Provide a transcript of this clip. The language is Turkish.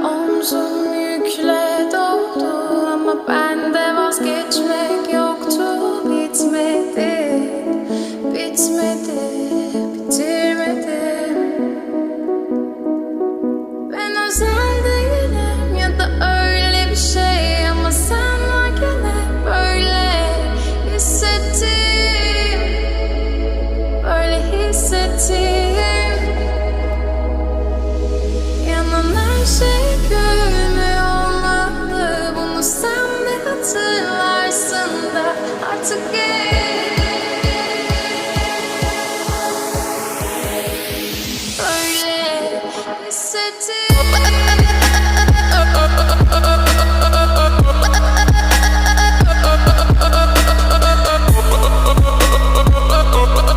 Omzum yükle doldu ama bende vazgeçmek yoktu. Bitmedi, bitmedi, bitirmedim. Ben özel değilim ya da öyle bir şey, ama sen varken hep böyle hissettim, böyle hissettim. Yanan her şey görünmüyor olmalı, bunu sen de hatırlarsın da artık böyle hissettim.